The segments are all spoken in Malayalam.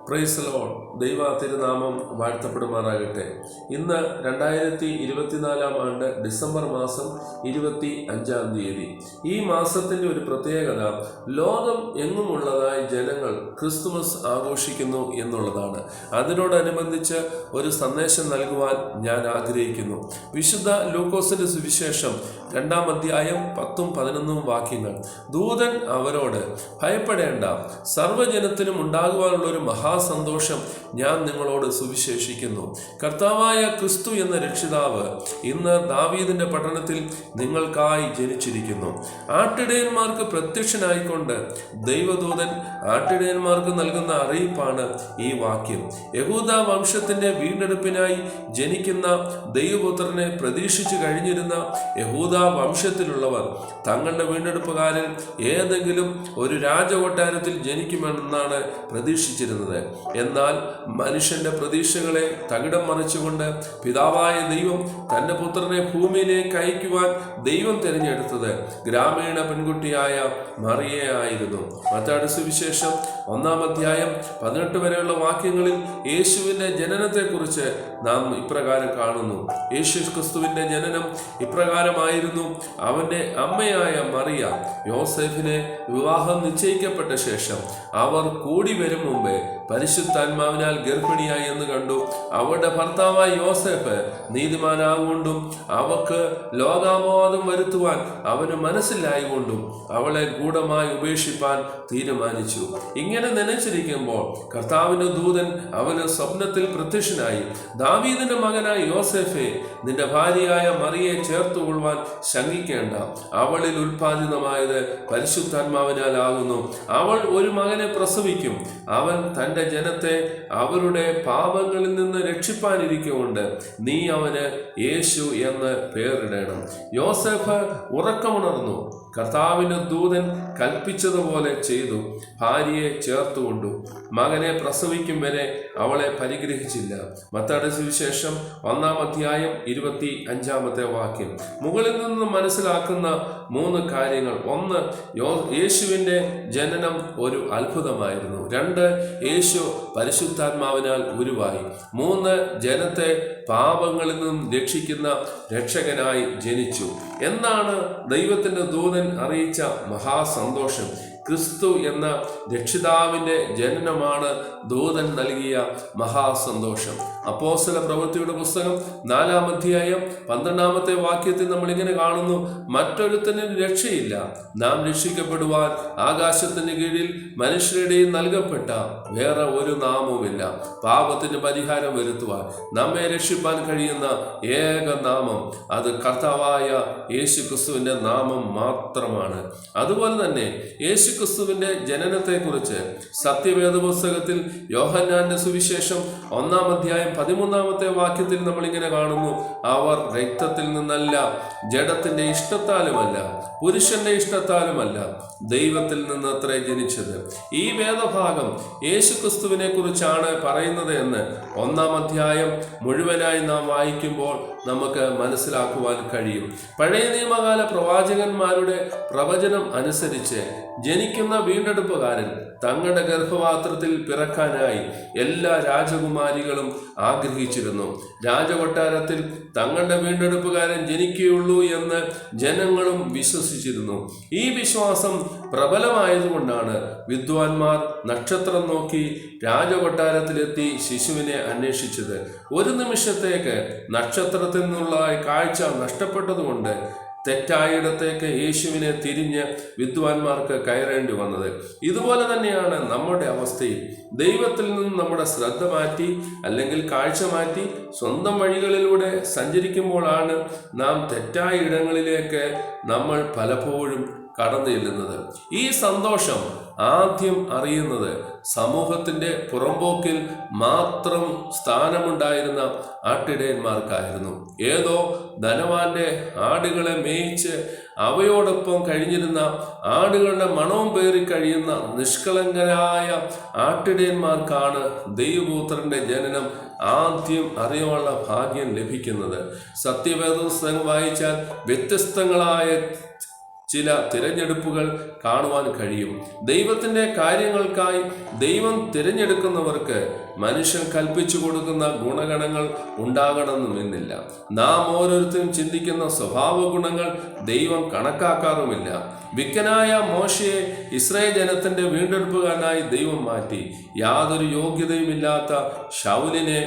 Praise Lord. ദൈവ തിരുനാമം വാഴ്ത്തപ്പെടുമാറാകട്ടെ. ഇന്ന് 2024 ഡിസംബർ മാസം 25 ഈ മാസത്തിൻ്റെ ഒരു പ്രത്യേകത ലോകം എങ്ങുമുള്ളതായി ജനങ്ങൾ ക്രിസ്തുമസ് ആഘോഷിക്കുന്നു എന്നുള്ളതാണ്. അതിനോടനുബന്ധിച്ച് ഒരു സന്ദേശം നൽകുവാൻ ഞാൻ ആഗ്രഹിക്കുന്നു. വിശുദ്ധ ലൂക്കോസിന്റെ സുവിശേഷം 2-ാം അധ്യായം 10-11 വാക്യങ്ങൾ. ദൂതൻ അവരോട്, ഭയപ്പെടേണ്ട, സർവ്വജനത്തിനും ഉണ്ടാകുവാനുള്ള ഒരു മഹാസന്തോഷം ഞാൻ നിങ്ങളോട് സുവിശേഷിക്കുന്നു. കർത്താവായ ക്രിസ്തു എന്ന രക്ഷിതാവ് ഇന്ന് ദാവീദിന്റെ പട്ടണത്തിൽ നിങ്ങൾക്കായി ജനിച്ചിരിക്കുന്നു. ആട്ടിടയന്മാർക്ക് പ്രത്യക്ഷനായിക്കൊണ്ട് ദൈവദൂതൻ ആട്ടിടയന്മാർക്ക് നൽകുന്ന അറിയിപ്പാണ് ഈ വാക്യം. യഹൂദ വംശത്തിന്റെ വീണ്ടെടുപ്പിനായി ജനിക്കുന്ന ദൈവപുത്രനെ പ്രതീക്ഷിച്ചു കഴിഞ്ഞിരുന്ന യഹൂദ വംശത്തിലുള്ളവർ തങ്ങളുടെ വീണ്ടെടുപ്പുകാരൻ ഏതെങ്കിലും ഒരു രാജകൊട്ടാരത്തിൽ ജനിക്കുമെന്നാണ് പ്രതീക്ഷിച്ചിരുന്നത്. എന്നാൽ മനുഷ്യന്റെ പ്രതീക്ഷകളെ തകിടം മറിച്ചുകൊണ്ട് പിതാവായ ദൈവം തന്റെ പുത്രനെ ഭൂമിയിലേക്ക് അയക്കുവാൻ ദൈവം തിരഞ്ഞെടുത്തത് ഗ്രാമീണ പെൺകുട്ടിയായ മറിയെ ആയിരുന്നു. മത്തായി സുവിശേഷം 1-ാം അധ്യായം 18 വരെയുള്ള വാക്യങ്ങളിൽ യേശുവിന്റെ ജനനത്തെക്കുറിച്ച് നാം ഇപ്രകാരം കാണുന്നു. യേശു ക്രിസ്തുവിന്റെ ജനനം ഇപ്രകാരമായിരുന്നു. അവന്റെ അമ്മയായ മറിയ യോസേഫിനെ വിവാഹം നിശ്ചയിക്കപ്പെട്ട ശേഷം അവർ കൂടി വരും മുമ്പേ പരിശുദ്ധാത്മാവിനാൽ ഗർഭിണിയായി എന്ന് കണ്ടു. അവളുടെ ഭർത്താവായ യോസേഫ് നീതിമാനാകൊണ്ടും അവക്ക് ലോകാമോദം വരുത്തുവാൻ അവന് മനസ്സിലായിക്കൊണ്ടും അവളെ ഗൂഢമായി ഉപേക്ഷിപ്പാൻ തീരുമാനിച്ചു. ഇങ്ങനെ നനച്ചിരിക്കുമ്പോൾ കർത്താവിന്റെ ദൂതൻ അവന് സ്വപ്നത്തിൽ പ്രത്യക്ഷനായി, ദാവീദിന്റെ മകനായ യോസേഫെ, നിന്റെ ഭാര്യയായ മറിയെ ചേർത്തുകൊള്ളുവാൻ ശങ്കിക്കേണ്ട. അവളിൽ ഉൽപ്പാദിതമായത് പരിശുദ്ധാത്മാവിനാലാകുന്നു. അവൾ ഒരു മകനെ പ്രസവിക്കും. അവൻ തൻ്റെ ജനത്തെ അവരുടെ പാപങ്ങളിൽ നിന്ന് രക്ഷിപ്പാനിരിക്കുകൊണ്ട് നീ അവന് യേശു എന്ന് പേരിടണം. യോസേഫ് ഉറക്കമുണർന്നു. കർത്താവിന്റെ ദൂതൻ കൽപ്പിച്ചതുപോലെ ചെയ്തു. ഭാര്യയെ ചേർത്തുകൊണ്ടു. മകനെ പ്രസവിക്കും വരെ അവളെ പരിഗ്രഹിച്ചില്ല. മത്തായി സുവിശേഷം 1-ാം അധ്യായം 25-ാമത്തെ വാക്യം. മുകളിൽ നിന്ന് മനസ്സിലാക്കുന്ന 3 കാര്യങ്ങൾ. 1, യേശുവിന്റെ ജനനം ഒരു അത്ഭുതമായിരുന്നു. 2, യേശു പരിശുദ്ധാത്മാവിനാൽ ഉരുവായി. 3, ജനത്തെ പാപങ്ങളിൽ നിന്നും രക്ഷിക്കുന്ന രക്ഷകനായി ജനിച്ചു. എന്താണ് ദൈവത്തിന്റെ ദൂതൻ അറിയിച്ച മഹാസന്തോഷം? ക്രിസ്തു എന്ന രക്ഷിതാവിന്റെ ജനനമാണ് ദൂതൻ നൽകിയ മഹാസന്തോഷം. അപ്പോസ്തല പ്രവൃത്തിയുടെ പുസ്തകം 4-ാം അധ്യായം 12-ാമത്തെ വാക്യത്തിൽ നമ്മൾ ഇങ്ങനെ കാണുന്നു, മറ്റൊരുത്തനും രക്ഷയില്ല, നാം രക്ഷിക്കപ്പെടുവാൻ ആകാശത്തിന് കീഴിൽ മനുഷ്യരുടെ നൽകപ്പെട്ട വേറെ ഒരു നാമവുമില്ല, പാപത്തിന് പരിഹാരം വരുത്തുവാൻ നമ്മെ രക്ഷിപ്പാൻ കഴിയുന്ന ഏക നാമം അത് കർത്താവായ യേശു ക്രിസ്തുവിന്റെ നാമം മാത്രമാണ്. അതുപോലെ തന്നെ യേശു ക്രിസ്തുവിന്റെ ജനനത്തെക്കുറിച്ച് സത്യവേദ പുസ്തകത്തിൽ യോഹന്നാന്റെ സുവിശേഷം 1-ാം അധ്യായം 13-ാമത്തെ വാക്യത്തിൽ നമ്മൾ ഇങ്ങനെ കാണുന്നു, അവർ രക്തത്തിൽ നിന്നല്ല, ജഡത്തിന്റെ ഇഷ്ടത്താലുമല്ല, പുരുഷന്റെ ഇഷ്ടത്താലുമല്ല, ദൈവത്തിൽ നിന്നത്രേ ജനിച്ചത്. ഈ വേദഭാഗം യേശു ക്രിസ്തുവിനെ കുറിച്ചാണ് പറയുന്നത് എന്ന് 1-ാം അധ്യായം മുഴുവനായി നാം വായിക്കുമ്പോൾ നമുക്ക് മനസ്സിലാക്കുവാൻ കഴിയും. പഴയ നിയമകാല പ്രവാചകന്മാരുടെ പ്രവചനം അനുസരിച്ച് ജനിക്കുന്ന വീണ്ടെടുപ്പുകാരൻ തങ്ങളുടെ ഗർഭപാത്രത്തിൽ പിറക്കാനായി എല്ലാ രാജകുമാരികളും ആഗ്രഹിച്ചിരുന്നു. രാജകൊട്ടാരത്തിൽ തങ്ങളുടെ വീണ്ടെടുപ്പുകാരൻ ജനിക്കുകയുള്ളൂ എന്ന് ജനങ്ങളും വിശ്വസിച്ചിരുന്നു. ഈ വിശ്വാസം പ്രബലമായതുകൊണ്ടാണ് വിദ്വാൻമാർ നക്ഷത്രം നോക്കി രാജകൊട്ടാരത്തിലെത്തി ശിശുവിനെ അന്വേഷിച്ചത്. ഒരു നിമിഷത്തേക്ക് നക്ഷത്രത്തിൽ നിന്നുള്ള കാഴ്ച നഷ്ടപ്പെട്ടതുകൊണ്ട് തെറ്റായിടത്തേക്ക് യേശുവിനെ തിരിഞ്ഞ് വിദ്വാൻമാർക്ക് കയറേണ്ടി വന്നത്. ഇതുപോലെ തന്നെയാണ് നമ്മുടെ അവസ്ഥയും. ദൈവത്തിൽ നിന്നും നമ്മുടെ ശ്രദ്ധ മാറ്റി അല്ലെങ്കിൽ കാഴ്ച മാറ്റി സ്വന്തം വഴികളിലൂടെ സഞ്ചരിക്കുമ്പോഴാണ് നാം തെറ്റായ ഇടങ്ങളിലേക്ക് നമ്മൾ പലപ്പോഴും കടന്നു ചെല്ലുന്നത്. ഈ സന്തോഷം ആദ്യം അറിയുന്നത് സമൂഹത്തിന്റെ പുറമ്പോക്കിൽ മാത്രം സ്ഥാനമുണ്ടായിരുന്ന ആട്ടിടയന്മാർക്കായിരുന്നു. ഏതോ ധനവാന്റെ ആടുകളെ മേയിച്ച് അവയോടൊപ്പം കഴിഞ്ഞിരുന്ന ആടുകളുടെ മണവും പേറി കഴിയുന്ന നിഷ്കളങ്കരായ ആട്ടിടയന്മാർക്കാണ് ദൈവപുത്രന്റെ ജനനം ആദ്യം അറിയാനുള്ള ഭാഗ്യം ലഭിക്കുന്നത്. സത്യവേദ പുസ്തകം വായിച്ചാൽ വ്യത്യസ്തങ്ങളായ ചില തിരഞ്ഞെടുപ്പുകൾ കാണുവാൻ കഴിയും. ദൈവത്തിൻ്റെ കാര്യങ്ങൾക്കായി ദൈവം തിരഞ്ഞെടുക്കുന്നവർക്ക് മനുഷ്യൻ കൽപ്പിച്ചു കൊടുക്കുന്ന ഗുണഗണങ്ങൾ ഉണ്ടാകണമെന്നില്ല. നാം ഓരോരുത്തരും ചിന്തിക്കുന്ന സ്വഭാവ ഗുണങ്ങൾ ദൈവം കണക്കാക്കാറുമില്ല. വിക്കനായ മോശയെ ഇസ്രായേൽ ജനത്തിന്റെ വീണ്ടെടുപ്പുകാരനായി ദൈവം മാറ്റി. യാതൊരു യോഗ്യതയുമില്ലാത്ത ശൗലിനെ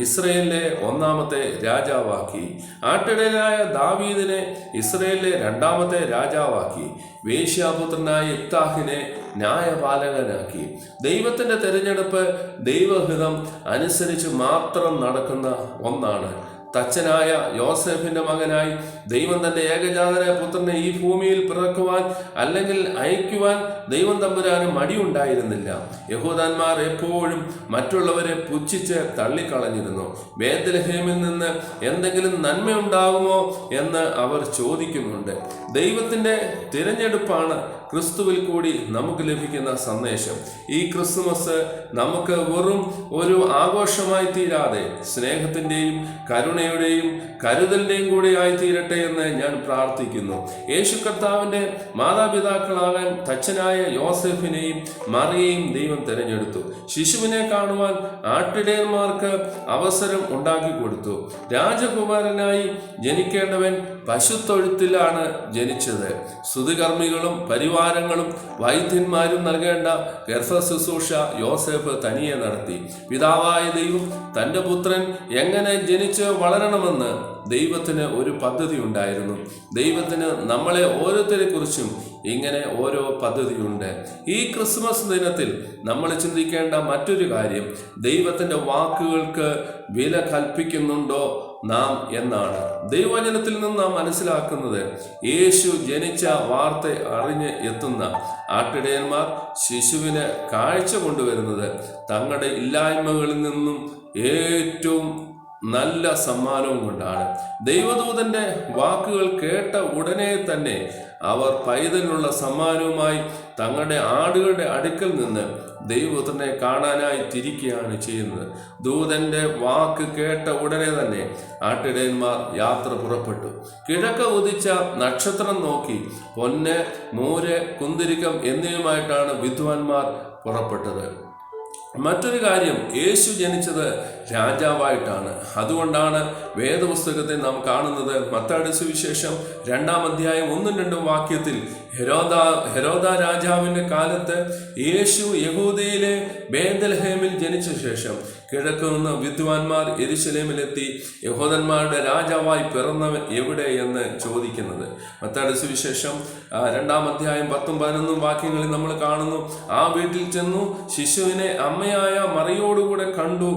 ഇസ്രായേലിലെ ഒന്നാമത്തെ രാജാവാക്കി. ആട്ടിടയനായ ദാവീദിനെ ഇസ്രായേലിലെ രണ്ടാമത്തെ രാജാവാക്കി. വേശ്യാപുത്രനായ ഇഫ്താഹിനെ ന്യായപാലകനാക്കി. ദൈവത്തിന്റെ തെരഞ്ഞെടുപ്പ് ദൈവഹിതം അനുസരിച്ച് മാത്രം നടക്കുന്ന ഒന്നാണ്. തച്ചനായ യോസേഫിന്റെ മകനായി ദൈവം തന്റെ ഏകജാതനായ പുത്രനെ ഈ ഭൂമിയിൽ പിറക്കുവാൻ അല്ലെങ്കിൽ അയക്കുവാൻ ദൈവം തമ്പുരാന് മടിയുണ്ടായിരുന്നില്ല. യഹൂദന്മാർ എപ്പോഴും മറ്റുള്ളവരെ പുച്ഛിച്ച് തള്ളിക്കളഞ്ഞിരുന്നു. ബേത്ലഹേമിൽ നിന്ന് എന്തെങ്കിലും നന്മയുണ്ടാകുമോ എന്ന് അവർ ചോദിക്കുന്നുണ്ട്. ദൈവത്തിന്റെ തിരഞ്ഞെടുപ്പാണ് ക്രിസ്തുവിൽ കൂടി നമുക്ക് ലഭിക്കുന്ന സന്ദേശം. ഈ ക്രിസ്തുമസ് നമുക്ക് വെറും ഒരു ആഘോഷമായി തീരാതെ സ്നേഹത്തിൻ്റെയും കരുണയുടെയും കരുതലിൻ്റെയും കൂടി ആയിത്തീരട്ടെ എന്ന് ഞാൻ പ്രാർത്ഥിക്കുന്നു. യേശു കർത്താവിൻ്റെ മാതാപിതാക്കളാകാൻ തച്ചനായ യോസേഫിനെയും മറിയയും ദൈവം തിരഞ്ഞെടുത്തു. ശിശുവിനെ കാണുവാൻ ആട്ടിടയന്മാർക്ക് അവസരം ഉണ്ടാക്കി കൊടുത്തു. രാജകുമാരനായി ജനിക്കേണ്ടവൻ പശുത്തൊഴുത്തിലാണ് ജനിച്ചത്. സ്തുതികർമ്മികളും പരിവാരങ്ങളും വൈദ്യന്മാരും നൽകേണ്ട ഗർഭശുശ്രൂഷ യോസേഫ് തനിയെ നടത്തി. പിതാവായ ദൈവം തൻ്റെ പുത്രൻ എങ്ങനെ ജനിച്ച് വളരണമെന്ന് ദൈവത്തിന് ഒരു പദ്ധതി ഉണ്ടായിരുന്നു. ദൈവത്തിന് നമ്മളെ ഓരോരുത്തരെ കുറിച്ചും ഇങ്ങനെ ഓരോ പദ്ധതിയുണ്ട്. ഈ ക്രിസ്മസ് ദിനത്തിൽ നമ്മൾ ചിന്തിക്കേണ്ട മറ്റൊരു കാര്യം, ദൈവത്തിൻ്റെ വാക്കുകൾക്ക് വില കൽപ്പിക്കുന്നുണ്ടോ നാം എന്നാണ്. ദൈവവചനത്തിൽ നിന്ന് നാം മനസ്സിലാക്കുന്നത്, യേശു ജനിച്ച വാർത്ത അറിഞ്ഞ് എത്തുന്ന ആട്ടിടയന്മാർ ശിശുവിന് കാഴ്ച കൊണ്ടുവരുന്നത് തങ്ങളുടെ ഇല്ലായ്മകളിൽ നിന്നും ഏറ്റവും നല്ല സമ്മാനവും കൊണ്ടാണ്. ദൈവദൂതന്റെ വാക്കുകൾ കേട്ട ഉടനെ തന്നെ അവർ പൈതലിനുള്ള സമ്മാനവുമായി തങ്ങളുടെ ആടുകളുടെ അടുക്കൽ നിന്ന് ദൈവപുത്രനെ കാണാനായി തിരിക്കുകയാണ് ചെയ്യുന്നത്. ദൂതന്റെ വാക്ക് കേട്ട ഉടനെ തന്നെ ആട്ടിടയന്മാർ യാത്ര പുറപ്പെട്ടു. കിഴക്ക് ഉദിച്ച നക്ഷത്രം നോക്കി പൊന്ന്, മൂര്, കുന്തിരിക്കം എന്നിവയുമായിട്ടാണ് വിദ്വാൻമാർ പുറപ്പെട്ടത്. മറ്റൊരു കാര്യം, യേശു ജനിച്ചത് രാജാവായിട്ടാണ്. അതുകൊണ്ടാണ് വേദപുസ്തകത്തിൽ നാം കാണുന്നത് മത്തായിയുടെ സുവിശേഷം 2-ാം അധ്യായം 1-2 വാക്യത്തിൽ ഹെരോദ രാജാവിൻ്റെ കാലത്ത് യേശു യഹൂദയിലെ ബേത്ലഹേമിൽ ജനിച്ച ശേഷം കിഴക്ക് നിന്ന് വിദ്വാൻമാർ യെരൂശലേമിലെത്തി യഹൂദന്മാരുടെ രാജാവായി പിറന്നവൻ എവിടെ എന്ന് ചോദിക്കുന്നത്. മത്തായിയുടെ സുവിശേഷം 2-ാം അധ്യായം 10-11 വാക്യങ്ങളിൽ നമ്മൾ കാണുന്നു. ആ വീട്ടിൽ ചെന്നു ശിശുവിനെ അമ്മയായ മറിയോടുകൂടെ കണ്ടു,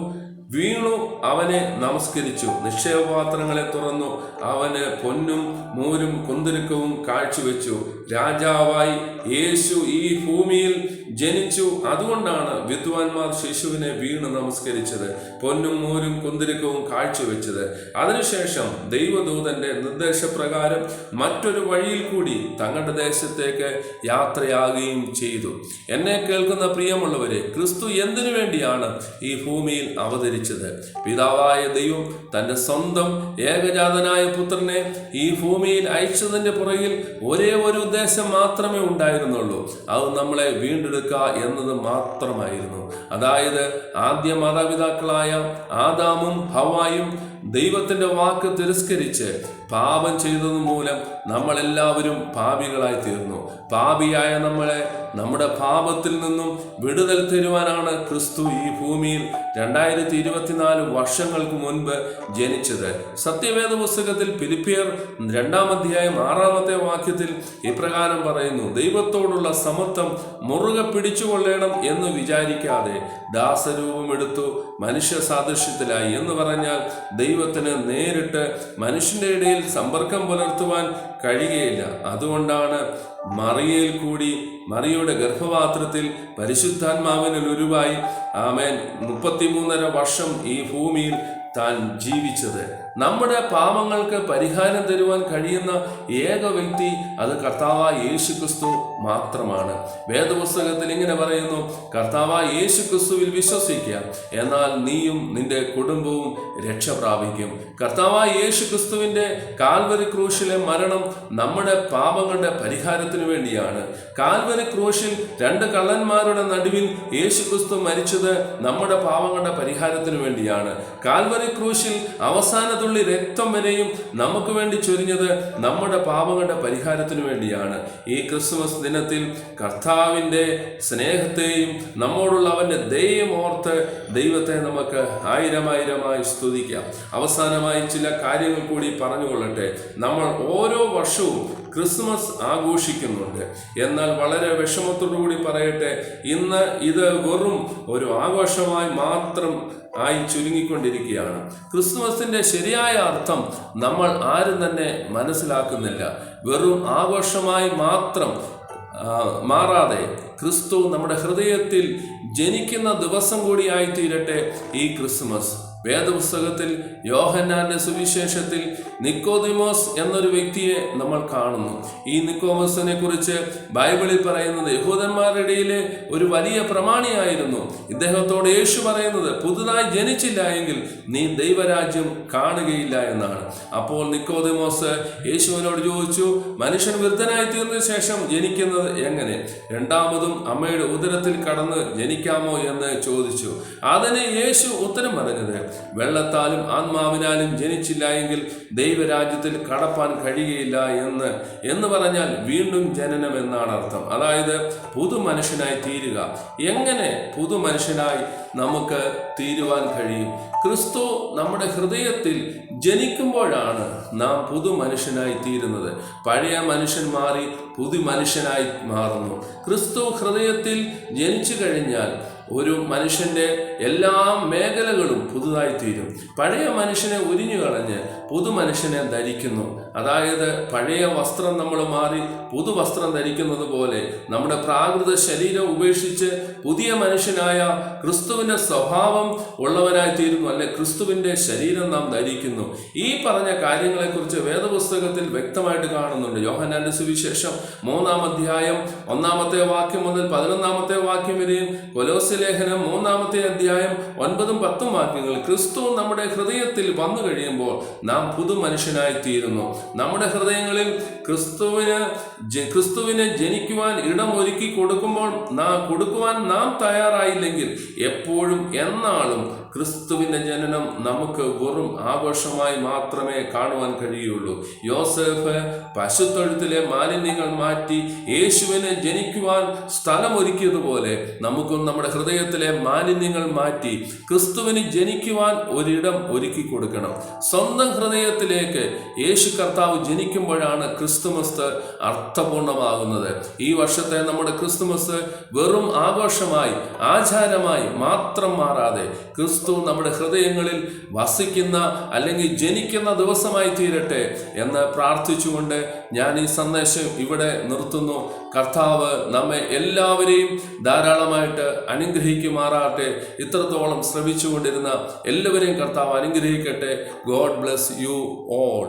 വീണു അവനെ നമസ്കരിച്ചു. നിക്ഷേപപാത്രങ്ങളെ തുറന്നു അവന് പൊന്നും മൂരും കുന്തിരുക്കവും കാഴ്ചവെച്ചു. രാജാവായി യേശു ഈ ഭൂമിയിൽ ജനിച്ചു. അതുകൊണ്ടാണ് വിദ്വാൻമാർ ശിശുവിനെ വീണ് നമസ്കരിച്ചത്, പൊന്നും മൂരും കുന്തിരുക്കവും കാഴ്ചവെച്ചത്. അതിനുശേഷം ദൈവദൂതന്റെ നിർദ്ദേശപ്രകാരം മറ്റൊരു വഴിയിൽ കൂടി തങ്ങളുടെ ദേശത്തേക്ക് യാത്രയാകുകയും ചെയ്തു. എന്നെ കേൾക്കുന്ന പ്രിയമുള്ളവരെ, ക്രിസ്തു എന്തിനു വേണ്ടിയാണ് ഈ ഭൂമിയിൽ അവതരിച്ചത്? പിതാവായ ദൈവം തന്റെ സ്വന്തം ഏകജാതനായ പുത്രനെ ഈ ഭൂമിയിൽ അയച്ചതിന്റെ പുറകിൽ ഒരേ ഒരു ഉദ്ദേശം മാത്രമേ ഉണ്ടായിരുന്നുള്ളൂ. അത് നമ്മളെ വീണ്ടെടുക്കുക എന്നത് മാത്രമായിരുന്നു. അതായത് ആദ്യ മാതാപിതാക്കളായ ആദാമും ഹവ്വായും ദൈവത്തിന്റെ വാക്ക് തിരസ്കരിച്ച് പാപം ചെയ്തത് മൂലം നമ്മളെല്ലാവരും പാപികളായി തീർന്നു. പാപിയായ നമ്മളെ നമ്മുടെ പാപത്തിൽ നിന്നും വിടുതൽ തരുവാനാണ് ക്രിസ്തു ഈ ഭൂമിയിൽ 2024 വർഷങ്ങൾക്ക് മുൻപ് ജനിച്ചത്. സത്യവേദ പുസ്തകത്തിൽ ഫിലിപ്പിയർ 2-ാം അധ്യായം 6-ാമത്തെ വാക്യത്തിൽ ഇപ്രകാരം പറയുന്നു, ദൈവത്തോടുള്ള സമത്വം മുറുകെ പിടിച്ചുകൊള്ളണം എന്ന് വിചാരിക്കാതെ ദാസരൂപമെടുത്തു മനുഷ്യ സാദൃശ്യത്തിലായി. എന്ന് പറഞ്ഞാൽ ദൈവത്തിന് നേരിട്ട് മനുഷ്യന്റെ ഇടയിൽ സമ്പർക്കം പുലർത്തുവാൻ കഴിയുകയില്ല. അതുകൊണ്ടാണ് മറിയയിൽ കൂടി മറിയയുടെ ഗർഭപാത്രത്തിൽ പരിശുദ്ധാത്മാവിനിൽ ഉരുവായി 33.5 വർഷം ഈ ഭൂമിയിൽ താൻ ജീവിച്ചത്. നമ്മുടെ പാപങ്ങൾക്ക് പരിഹാരം തരുവാൻ കഴിയുന്ന ഏക വ്യക്തി അത് കർത്താവായ യേശു ക്രിസ്തു മാത്രമാണ്. വേദപുസ്തകത്തിൽ ഇങ്ങനെ പറയുന്നു, കർത്താവായ യേശു ക്രിസ്തുവിൽ വിശ്വസിക്കുക, എന്നാൽ നീയും നിന്റെ കുടുംബവും രക്ഷ പ്രാപിക്കും. കർത്താവായ യേശു ക്രിസ്തുവിന്റെ കാൽവരി ക്രൂശിലെ മരണം നമ്മുടെ പാപങ്ങളുടെ പരിഹാരത്തിന് വേണ്ടിയാണ്. കാൽവരി ക്രൂശിൽ രണ്ട് കള്ളന്മാരുടെ നടുവിൽ യേശു ക്രിസ്തു മരിച്ചത് നമ്മുടെ പാപങ്ങളുടെ പരിഹാരത്തിന് വേണ്ടിയാണ്. കാൽവരി ക്രൂശിൽ അവസാന തുള്ളി രക്തം വരെയും നമുക്ക് വേണ്ടി ചൊരിഞ്ഞത് നമ്മുടെ പാപങ്ങളുടെ പരിഹാരത്തിന് വേണ്ടിയാണ്. ഈ ക്രിസ്മസ് ദിനത്തിൽ കർത്താവിൻ്റെ സ്നേഹത്തെയും നമ്മോടുള്ള അവൻ്റെ ദയയും ഓർത്ത് ദൈവത്തെ നമുക്ക് ആയിരമായിരമായി സ്തുതിക്കാം. അവസാനമായി ചില കാര്യങ്ങൾ കൂടി പറഞ്ഞുകൊള്ളട്ടെ. നമ്മൾ ഓരോ വർഷവും ക്രിസ്മസ് ആഘോഷിക്കുന്നുണ്ട്. എന്നാൽ വളരെ വിഷമത്തോടുകൂടി പറയട്ടെ, ഇന്ന് ഇത് വെറും ഒരു ആഘോഷമായി മാത്രം ആയി ചുരുങ്ങിക്കൊണ്ടിരിക്കുകയാണ്. ക്രിസ്മസിന്റെ ശരിയായ അർത്ഥം നമ്മൾ ആരും തന്നെ മനസ്സിലാക്കുന്നില്ല. വെറും ആഘോഷമായി മാത്രം മാറാതെ ക്രിസ്തു നമ്മുടെ ഹൃദയത്തിൽ ജനിക്കുന്ന ദിവസം കൂടിയായി തീരട്ടെ ഈ ക്രിസ്മസ്. വേദപുസ്തകത്തിൽ യോഹന്നാന്റെ സുവിശേഷത്തിൽ നിക്കോദിമോസ് എന്നൊരു വ്യക്തിയെ നമ്മൾ കാണുന്നു. ഈ നിക്കോമോസിനെ കുറിച്ച് ബൈബിളിൽ പറയുന്നത് യഹൂദന്മാരുടെ ഇടയിലെ ഒരു വലിയ പ്രമാണിയായിരുന്നു. ഇദ്ദേഹത്തോട് യേശു പറയുന്നത്, പുതുതായി ജനിച്ചില്ല എങ്കിൽ നീ ദൈവരാജ്യം കാണുകയില്ല എന്നാണ്. അപ്പോൾ നിക്കോദിമോസ് യേശുവിനോട് ചോദിച്ചു, മനുഷ്യൻ വൃദ്ധനായി തീർന്ന ശേഷം ജനിക്കുന്നത് എങ്ങനെ? രണ്ടാമതും അമ്മയുടെ ഉദരത്തിൽ കടന്ന് ജനിക്കാമോ എന്ന് ചോദിച്ചു. അതിന് യേശു ഉത്തരം പറഞ്ഞത്, വെള്ളത്താലും ആത്മാവിനാലും ജനിച്ചില്ല എങ്കിൽ ദൈവരാജ്യത്തിൽ കടപ്പാൻ കഴിയുകയില്ല എന്ന് പറഞ്ഞാൽ വീണ്ടും ജനനം എന്നാണ് അർത്ഥം. അതായത് പുതു മനുഷ്യനായി തീരുക. എങ്ങനെ പുതു മനുഷ്യനായി നമുക്ക് തീരുവാൻ കഴിയും? ക്രിസ്തു നമ്മുടെ ഹൃദയത്തിൽ ജനിക്കുമ്പോഴാണ് നാം പുതു മനുഷ്യനായി തീരുന്നത്. പഴയ മനുഷ്യൻ മാറി പുതു മനുഷ്യനായി മാറുന്നു. ക്രിസ്തു ഹൃദയത്തിൽ ജനിച്ചു കഴിഞ്ഞാൽ ഒരു മനുഷ്യൻ്റെ എല്ലാ മേഖലകളും പുതുതായി തീരും. പഴയ മനുഷ്യനെ ഉരിഞ്ഞു കളഞ്ഞ് പുതുമനുഷ്യനെ ധരിക്കുന്നു. അതായത് പഴയ വസ്ത്രം നമ്മൾ മാറി പുതുവസ്ത്രം ധരിക്കുന്നത് പോലെ നമ്മുടെ പ്രാകൃത ശരീരം ഉപേക്ഷിച്ച് പുതിയ മനുഷ്യനായ ക്രിസ്തുവിൻ്റെ സ്വഭാവം ഉള്ളവനായി തീരുന്നു. അല്ലെ, ക്രിസ്തുവിൻ്റെ ശരീരം നാം ധരിക്കുന്നു. ഈ പറഞ്ഞ കാര്യങ്ങളെക്കുറിച്ച് വേദപുസ്തകത്തിൽ വ്യക്തമായിട്ട് കാണുന്നുണ്ട്. യോഹന്നാന്റെ സുവിശേഷം 3-ാം അധ്യായം 1-ാമത്തെ വാക്യം മുതൽ 11-ാമത്തെ വാക്യം വരെയും, കൊലോസ്യ ലേഖനം 3-ാമത്തെ അധ്യായം 9-10 വാക്യങ്ങൾ. ക്രിസ്തു നമ്മുടെ ഹൃദയത്തിൽ വന്നു കഴിയുമ്പോൾ നാം പുതു മനുഷ്യനായി തീരുന്നു. നമ്മുടെ ഹൃദയങ്ങളിൽ ക്രിസ്തുവിനെ ജനിക്കുവാൻ ഇടം ഒരുക്കി കൊടുക്കുവാൻ നാം തയ്യാറായില്ലെങ്കിൽ എപ്പോഴും എന്നാളും ക്രിസ്തുവിൻ്റെ ജനനം നമുക്ക് വെറും ആഘോഷമായി മാത്രമേ കാണുവാൻ കഴിയുള്ളൂ. യോസേഫ് പശുത്തൊഴുത്തിലെ മാലിന്യങ്ങൾ മാറ്റി യേശുവിനെ ജനിക്കുവാൻ സ്ഥലമൊരുക്കിയതുപോലെ നമുക്കും നമ്മുടെ ഹൃദയത്തിലെ മാലിന്യങ്ങൾ മാറ്റി ക്രിസ്തുവിന് ജനിക്കുവാൻ ഒരിടം ഒരുക്കി കൊടുക്കണം. സ്വന്തം ഹൃദയത്തിലേക്ക് യേശു കർത്താവ് ജനിക്കുമ്പോഴാണ് ക്രിസ്തുമസ് അർത്ഥപൂർണമാകുന്നത്. ഈ വർഷത്തെ നമ്മുടെ ക്രിസ്തുമസ് വെറും ആഘോഷമായി ആചാരമായി മാത്രം മാറാതെ ക്രിസ്തു നമ്മുടെ ഹൃദയങ്ങളിൽ വസിക്കുന്ന അല്ലെങ്കിൽ ജനിക്കുന്ന ദിവസമായി തീരട്ടെ എന്ന് പ്രാർത്ഥിച്ചുകൊണ്ട് ഞാൻ ഈ സന്ദേശം ഇവിടെ നിർത്തുന്നു. കർത്താവ് നമ്മെ എല്ലാവരെയും ധാരാളമായിട്ട് അനുഗ്രഹിക്കുമാറാകട്ടെ. ഇത്രത്തോളം ശ്രമിച്ചുകൊണ്ടിരുന്ന എല്ലാവരെയും കർത്താവ് അനുഗ്രഹിക്കട്ടെ. God bless you all.